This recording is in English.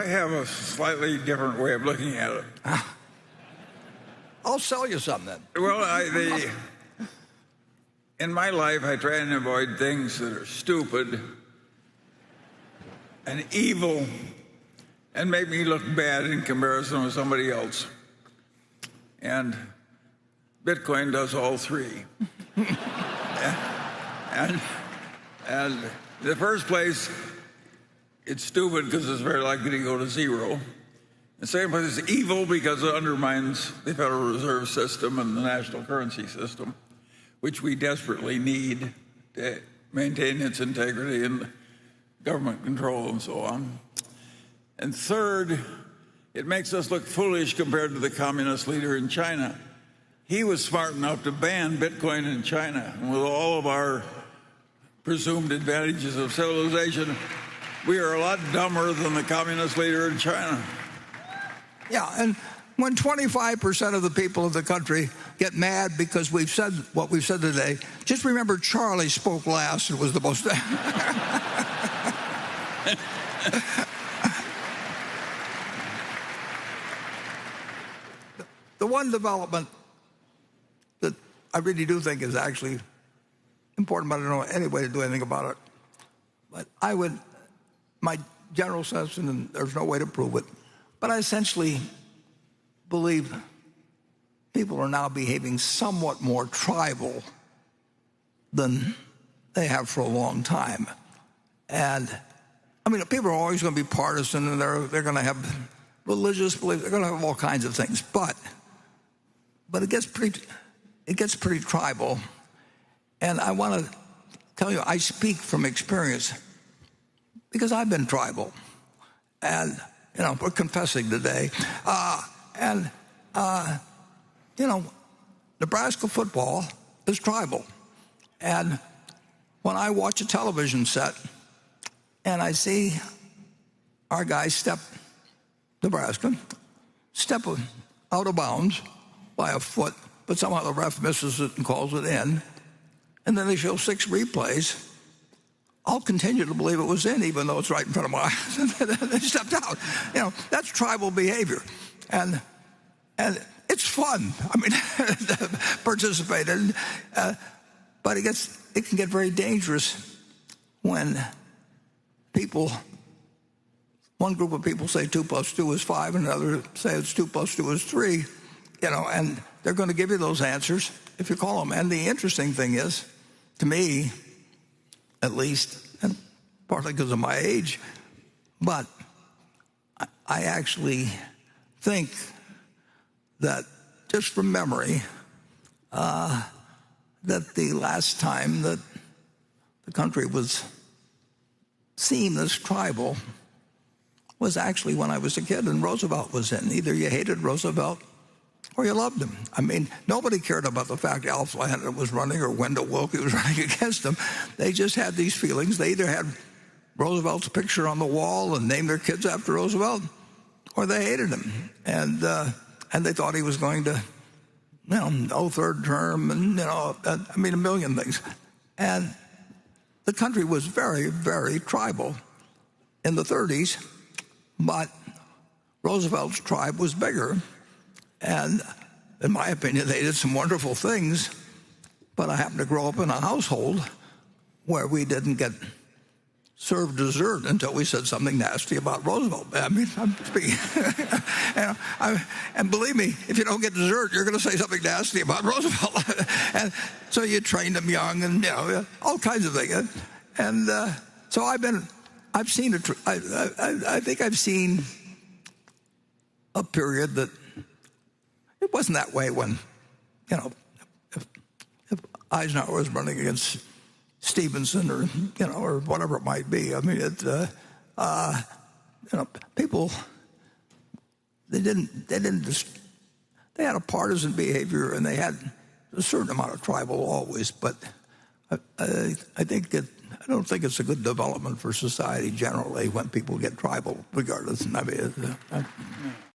have a slightly different way of looking at it. I'll sell you some then. Well, in my life, I try and avoid things that are stupid and evil and make me look bad in comparison with somebody else. And Bitcoin does all three. and in the first place, it's stupid because it's very likely to go to zero. The second place is evil because it undermines the Federal Reserve System and the national currency system, which we desperately need to maintain its integrity and government control and so on. And third, it makes us look foolish compared to the communist leader in China. He was smart enough to ban Bitcoin in China. And with all of our presumed advantages of civilization, we are a lot dumber than the communist leader in China. Yeah, and when 25% of the people of the country get mad because we've said what we've said today, just remember Charlie spoke last and was the most... The one development that I really do think is actually important, but I don't know any way to do anything about it. But my general sense, and there's no way to prove it, but I essentially believe people are now behaving somewhat more tribal than they have for a long time. And, I mean, people are always going to be partisan, and they're going to have religious beliefs, they're going to have all kinds of things. But it gets pretty tribal. And I want to tell you, I speak from experience because I've been tribal. And, we're confessing today. Nebraska football is tribal. And when I watch a television set and I see our guy Nebraska step out of bounds by a foot, but somehow the ref misses it and calls it in, and then they show 6 replays, I'll continue to believe it was in, even though it's right in front of my eyes. They stepped out. That's tribal behavior. And it's fun. I mean, participate in. But it can get very dangerous when one group of people say 2 + 2 is 5, and another say it's 2 + 2 is 3, and they're going to give you those answers if you call them. And the interesting thing is, to me, at least, and partly because of my age, but I actually think that, just from memory, that the last time that the country was seen as tribal was actually when I was a kid and Roosevelt was in. Either you hated Roosevelt or you loved him. I mean, nobody cared about the fact Al Flannery was running or Wendell Willkie was running against him. They just had these feelings. They either had Roosevelt's picture on the wall and named their kids after Roosevelt, or they hated him. And they thought he was going to, no third term, and, a million things. And the country was very, very tribal in the 30s, but Roosevelt's tribe was bigger. And in my opinion, they did some wonderful things, but I happened to grow up in a household where we didn't get served dessert until we said something nasty about Roosevelt. I mean, I'm speaking. And believe me, if you don't get dessert, you're going to say something nasty about Roosevelt. And so you trained them young, and all kinds of things. And so I think I've seen a period that it wasn't that way when, if Eisenhower was running against Stevenson or whatever it might be. I mean, people, they had a partisan behavior, and they had a certain amount of tribal always, but I don't think it's a good development for society generally when people get tribal regardless. I mean,